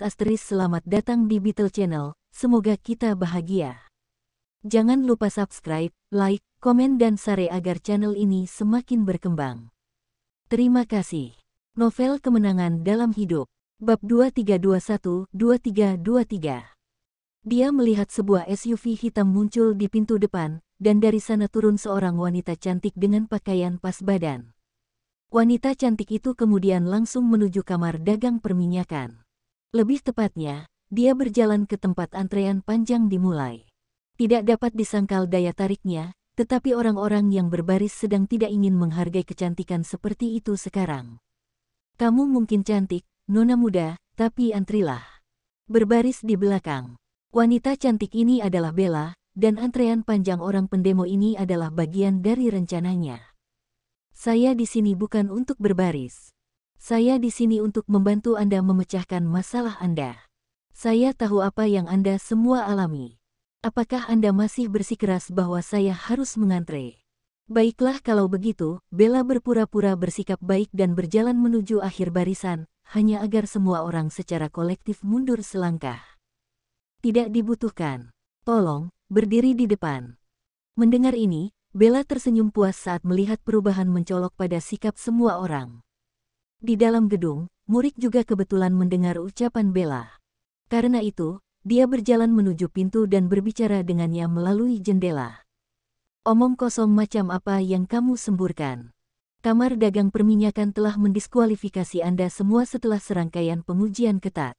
Selamat datang di Beetle Channel, semoga kita bahagia. Jangan lupa subscribe, like, komen dan share agar channel ini semakin berkembang. Terima kasih. Novel Kemenangan Dalam Hidup, Bab 2321-2323. Dia melihat sebuah SUV hitam muncul di pintu depan, dan dari sana turun seorang wanita cantik dengan pakaian pas badan. Wanita cantik itu kemudian langsung menuju kamar dagang perminyakan. Lebih tepatnya, dia berjalan ke tempat antrean panjang dimulai. Tidak dapat disangkal daya tariknya, tetapi orang-orang yang berbaris sedang tidak ingin menghargai kecantikan seperti itu sekarang. Kamu mungkin cantik, nona muda, tapi antrilah. Berbaris di belakang. Wanita cantik ini adalah Bella, dan antrean panjang orang pendemo ini adalah bagian dari rencananya. Saya di sini bukan untuk berbaris. Saya di sini untuk membantu Anda memecahkan masalah Anda. Saya tahu apa yang Anda semua alami. Apakah Anda masih bersikeras bahwa saya harus mengantre? Baiklah kalau begitu, Bella berpura-pura bersikap baik dan berjalan menuju akhir barisan, hanya agar semua orang secara kolektif mundur selangkah. Tidak dibutuhkan. Tolong, berdiri di depan. Mendengar ini, Bella tersenyum puas saat melihat perubahan mencolok pada sikap semua orang. Di dalam gedung, Murik juga kebetulan mendengar ucapan Bella. Karena itu, dia berjalan menuju pintu dan berbicara dengannya melalui jendela. Omong kosong macam apa yang kamu semburkan? Kamar dagang perminyakan telah mendiskualifikasi Anda semua setelah serangkaian pengujian ketat.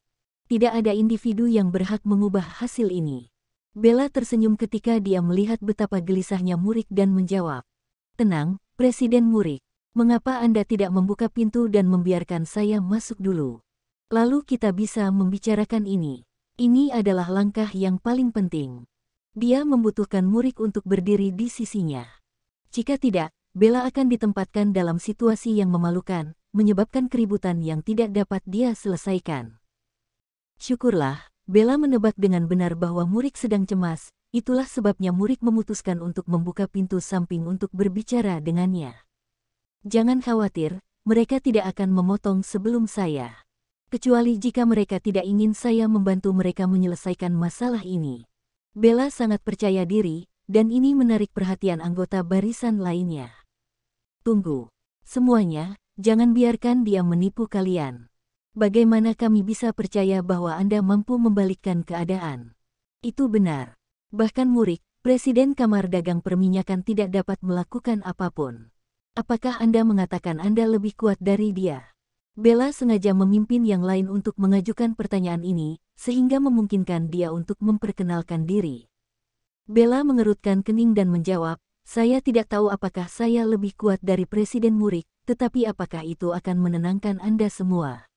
Tidak ada individu yang berhak mengubah hasil ini. Bella tersenyum ketika dia melihat betapa gelisahnya Murik dan menjawab. Tenang, Presiden Murik. Mengapa Anda tidak membuka pintu dan membiarkan saya masuk dulu? Lalu kita bisa membicarakan ini. Ini adalah langkah yang paling penting. Dia membutuhkan Murik untuk berdiri di sisinya. Jika tidak, Bella akan ditempatkan dalam situasi yang memalukan, menyebabkan keributan yang tidak dapat dia selesaikan. Syukurlah, Bella menebak dengan benar bahwa Murik sedang cemas, itulah sebabnya Murik memutuskan untuk membuka pintu samping untuk berbicara dengannya. Jangan khawatir, mereka tidak akan memotong sebelum saya. Kecuali jika mereka tidak ingin saya membantu mereka menyelesaikan masalah ini. Bella sangat percaya diri, dan ini menarik perhatian anggota barisan lainnya. Tunggu. Semuanya, jangan biarkan dia menipu kalian. Bagaimana kami bisa percaya bahwa Anda mampu membalikkan keadaan? Itu benar. Bahkan Murik, Presiden Kamar Dagang Perminyakan tidak dapat melakukan apapun. Apakah Anda mengatakan Anda lebih kuat dari dia? Bella sengaja memimpin yang lain untuk mengajukan pertanyaan ini, sehingga memungkinkan dia untuk memperkenalkan diri. Bella mengerutkan kening dan menjawab, saya tidak tahu apakah saya lebih kuat dari Presiden Murik, tetapi apakah itu akan menenangkan Anda semua?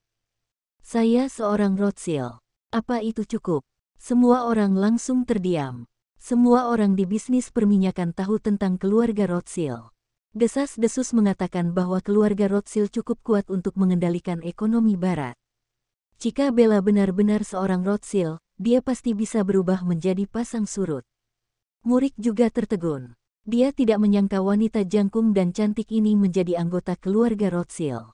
Saya seorang Rothschild. Apa itu cukup? Semua orang langsung terdiam. Semua orang di bisnis perminyakan tahu tentang keluarga Rothschild. Desas-desus mengatakan bahwa keluarga Rothschild cukup kuat untuk mengendalikan ekonomi Barat. Jika Bella benar-benar seorang Rothschild, dia pasti bisa berubah menjadi pasang surut. Murik juga tertegun. Dia tidak menyangka wanita jangkung dan cantik ini menjadi anggota keluarga Rothschild.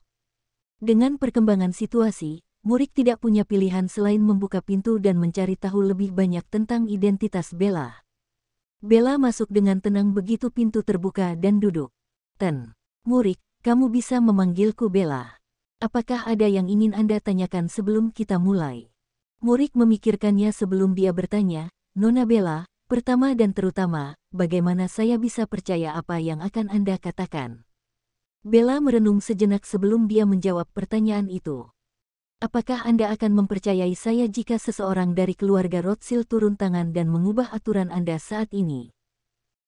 Dengan perkembangan situasi, Murik tidak punya pilihan selain membuka pintu dan mencari tahu lebih banyak tentang identitas Bella. Bella masuk dengan tenang begitu pintu terbuka dan duduk. Murik, kamu bisa memanggilku Bella. Apakah ada yang ingin Anda tanyakan sebelum kita mulai? Murik memikirkannya sebelum dia bertanya, Nona Bella, pertama dan terutama, bagaimana saya bisa percaya apa yang akan Anda katakan? Bella merenung sejenak sebelum dia menjawab pertanyaan itu. Apakah Anda akan mempercayai saya jika seseorang dari keluarga Rothschild turun tangan dan mengubah aturan Anda saat ini?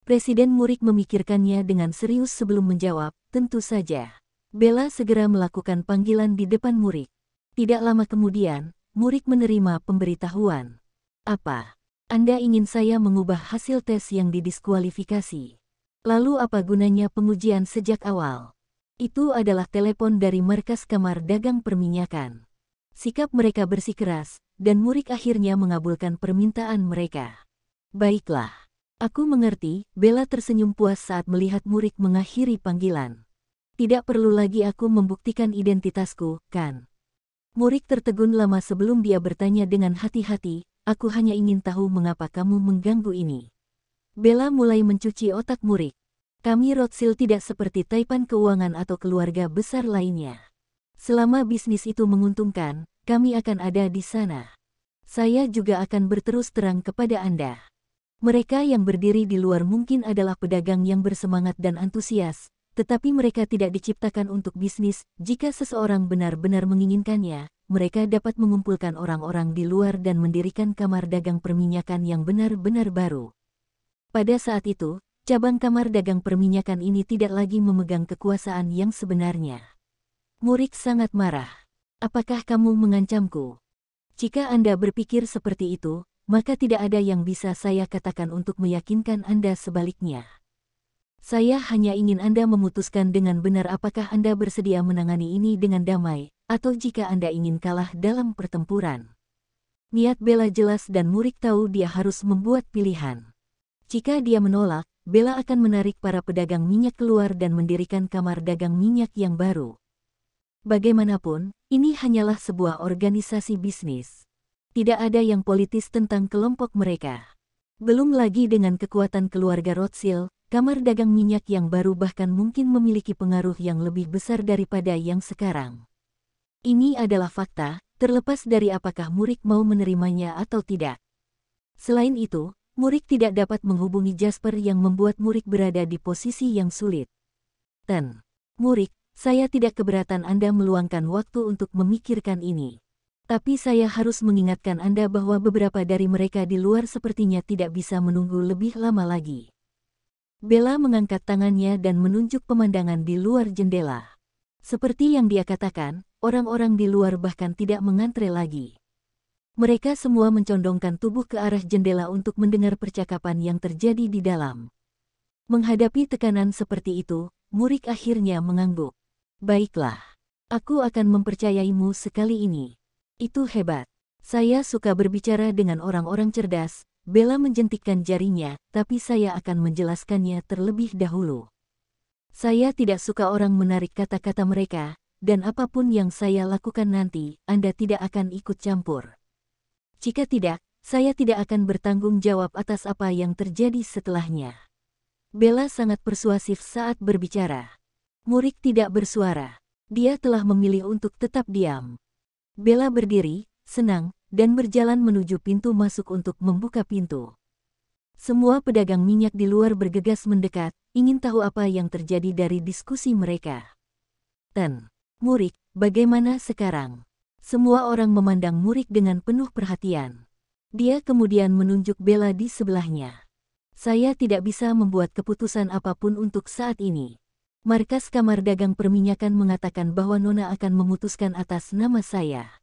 Presiden Murik memikirkannya dengan serius sebelum menjawab, tentu saja. Bella segera melakukan panggilan di depan Murik. Tidak lama kemudian, Murik menerima pemberitahuan. Apa? Anda ingin saya mengubah hasil tes yang didiskualifikasi? Lalu apa gunanya pengujian sejak awal? Itu adalah telepon dari markas Kamar Dagang Perminyakan. Sikap mereka bersikeras, dan Murik akhirnya mengabulkan permintaan mereka. Baiklah. Aku mengerti, Bella tersenyum puas saat melihat Murik mengakhiri panggilan. Tidak perlu lagi aku membuktikan identitasku, kan? Murik tertegun lama sebelum dia bertanya dengan hati-hati, aku hanya ingin tahu mengapa kamu mengganggu ini. Bella mulai mencuci otak Murik. Kami Rothschild tidak seperti Taipan Keuangan atau keluarga besar lainnya. Selama bisnis itu menguntungkan, kami akan ada di sana. Saya juga akan berterus terang kepada Anda. Mereka yang berdiri di luar mungkin adalah pedagang yang bersemangat dan antusias, tetapi mereka tidak diciptakan untuk bisnis. Jika seseorang benar-benar menginginkannya, mereka dapat mengumpulkan orang-orang di luar dan mendirikan kamar dagang perminyakan yang benar-benar baru. Pada saat itu, cabang kamar dagang perminyakan ini tidak lagi memegang kekuasaan yang sebenarnya. Murik sangat marah. Apakah kamu mengancamku? Jika Anda berpikir seperti itu, maka tidak ada yang bisa saya katakan untuk meyakinkan Anda sebaliknya. Saya hanya ingin Anda memutuskan dengan benar apakah Anda bersedia menangani ini dengan damai, atau jika Anda ingin kalah dalam pertempuran. Niat Bella jelas dan Murik tahu dia harus membuat pilihan. Jika dia menolak, Bella akan menarik para pedagang minyak keluar dan mendirikan kamar dagang minyak yang baru. Bagaimanapun, ini hanyalah sebuah organisasi bisnis. Tidak ada yang politis tentang kelompok mereka. Belum lagi dengan kekuatan keluarga Rothschild, kamar dagang minyak yang baru bahkan mungkin memiliki pengaruh yang lebih besar daripada yang sekarang. Ini adalah fakta, terlepas dari apakah Murik mau menerimanya atau tidak. Selain itu, Murik tidak dapat menghubungi Jasper yang membuat Murik berada di posisi yang sulit. Murik, saya tidak keberatan Anda meluangkan waktu untuk memikirkan ini. Tapi saya harus mengingatkan Anda bahwa beberapa dari mereka di luar sepertinya tidak bisa menunggu lebih lama lagi. Bella mengangkat tangannya dan menunjuk pemandangan di luar jendela. Seperti yang dia katakan, orang-orang di luar bahkan tidak mengantre lagi. Mereka semua mencondongkan tubuh ke arah jendela untuk mendengar percakapan yang terjadi di dalam. Menghadapi tekanan seperti itu, Murik akhirnya mengangguk. Baiklah, aku akan mempercayaimu sekali ini. Itu hebat. Saya suka berbicara dengan orang-orang cerdas. Bella menjentikkan jarinya, tapi saya akan menjelaskannya terlebih dahulu. Saya tidak suka orang menarik kata-kata mereka, dan apapun yang saya lakukan nanti, Anda tidak akan ikut campur. Jika tidak, saya tidak akan bertanggung jawab atas apa yang terjadi setelahnya. Bella sangat persuasif saat berbicara. Murik tidak bersuara. Dia telah memilih untuk tetap diam. Bella berdiri, senang, dan berjalan menuju pintu masuk untuk membuka pintu. Semua pedagang minyak di luar bergegas mendekat, ingin tahu apa yang terjadi dari diskusi mereka. Murik, bagaimana sekarang? Semua orang memandang Murik dengan penuh perhatian. Dia kemudian menunjuk Bella di sebelahnya. Saya tidak bisa membuat keputusan apapun untuk saat ini. Markas Kamar Dagang Perminyakan mengatakan bahwa Nona akan memutuskan atas nama saya.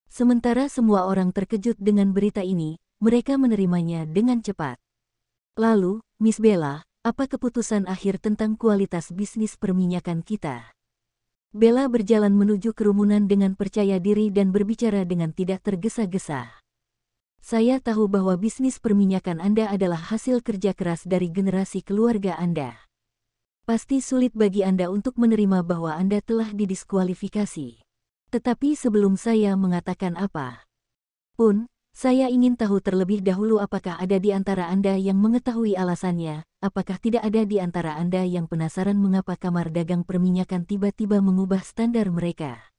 Sementara semua orang terkejut dengan berita ini, mereka menerimanya dengan cepat. Lalu, Miss Bella, apa keputusan akhir tentang kualitas bisnis perminyakan kita? Bella berjalan menuju kerumunan dengan percaya diri dan berbicara dengan tidak tergesa-gesa. Saya tahu bahwa bisnis perminyakan Anda adalah hasil kerja keras dari generasi keluarga Anda. Pasti sulit bagi Anda untuk menerima bahwa Anda telah didiskualifikasi. Tetapi sebelum saya mengatakan apa pun, saya ingin tahu terlebih dahulu apakah ada di antara Anda yang mengetahui alasannya, apakah tidak ada di antara Anda yang penasaran mengapa Kamar Dagang Perminyakan tiba-tiba mengubah standar mereka.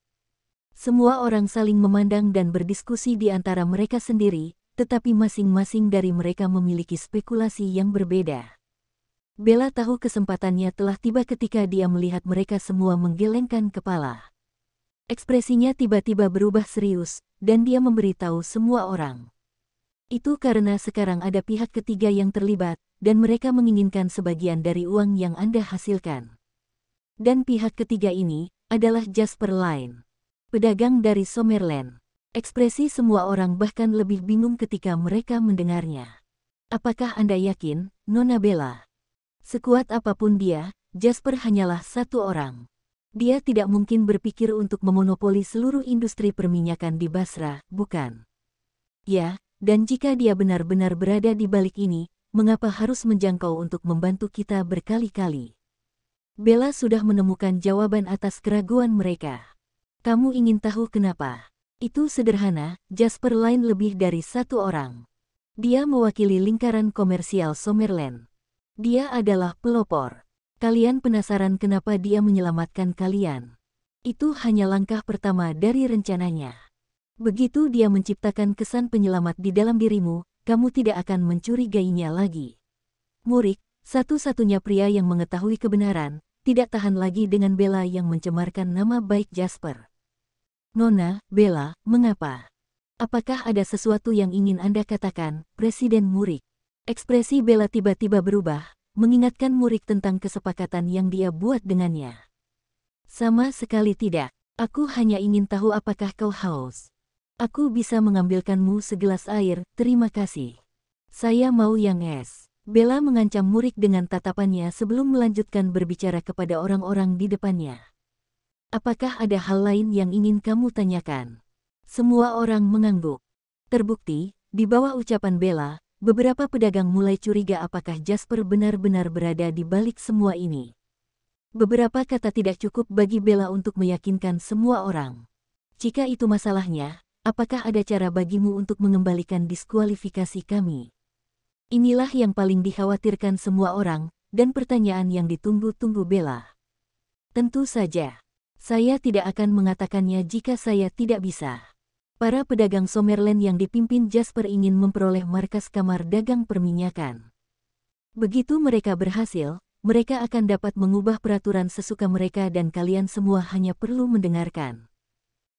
Semua orang saling memandang dan berdiskusi di antara mereka sendiri, tetapi masing-masing dari mereka memiliki spekulasi yang berbeda. Bella tahu kesempatannya telah tiba ketika dia melihat mereka semua menggelengkan kepala. Ekspresinya tiba-tiba berubah serius, dan dia memberitahu semua orang. Itu karena sekarang ada pihak ketiga yang terlibat, dan mereka menginginkan sebagian dari uang yang Anda hasilkan. Dan pihak ketiga ini adalah Jasper Line, pedagang dari Summerland. Ekspresi semua orang bahkan lebih bingung ketika mereka mendengarnya. Apakah Anda yakin, Nona Bella? Sekuat apapun dia, Jasper hanyalah satu orang. Dia tidak mungkin berpikir untuk memonopoli seluruh industri perminyakan di Basra, bukan? Ya, dan jika dia benar-benar berada di balik ini, mengapa harus menjangkau untuk membantu kita berkali-kali? Bella sudah menemukan jawaban atas keraguan mereka. Kamu ingin tahu kenapa? Itu sederhana, Jasper lain lebih dari satu orang. Dia mewakili lingkaran komersial Summerland. Dia adalah pelopor. Kalian penasaran kenapa dia menyelamatkan kalian? Itu hanya langkah pertama dari rencananya. Begitu dia menciptakan kesan penyelamat di dalam dirimu, kamu tidak akan mencurigainya lagi. Murik, satu-satunya pria yang mengetahui kebenaran, tidak tahan lagi dengan Bella yang mencemarkan nama baik Jasper. Nona, Bella, mengapa? Apakah ada sesuatu yang ingin Anda katakan, Presiden Murik? Ekspresi Bella tiba-tiba berubah, mengingatkan Murik tentang kesepakatan yang dia buat dengannya. Sama sekali tidak. Aku hanya ingin tahu apakah kau haus. Aku bisa mengambilkanmu segelas air, terima kasih. Saya mau yang es. Bella mengancam Murik dengan tatapannya sebelum melanjutkan berbicara kepada orang-orang di depannya. Apakah ada hal lain yang ingin kamu tanyakan? Semua orang mengangguk. Terbukti, di bawah ucapan Bella, beberapa pedagang mulai curiga apakah Jasper benar-benar berada di balik semua ini. Beberapa kata tidak cukup bagi Bella untuk meyakinkan semua orang. Jika itu masalahnya, apakah ada cara bagimu untuk mengembalikan diskualifikasi kami? Inilah yang paling dikhawatirkan semua orang, dan pertanyaan yang ditunggu-tunggu Bella. Tentu saja. Saya tidak akan mengatakannya jika saya tidak bisa. Para pedagang Summerland yang dipimpin Jasper ingin memperoleh markas kamar dagang perminyakan. Begitu mereka berhasil, mereka akan dapat mengubah peraturan sesuka mereka dan kalian semua hanya perlu mendengarkan.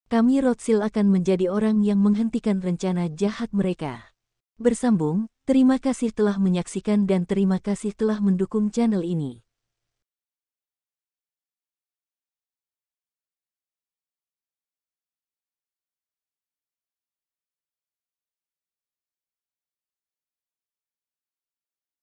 Kami Rothschild akan menjadi orang yang menghentikan rencana jahat mereka. Bersambung, terima kasih telah menyaksikan dan terima kasih telah mendukung channel ini.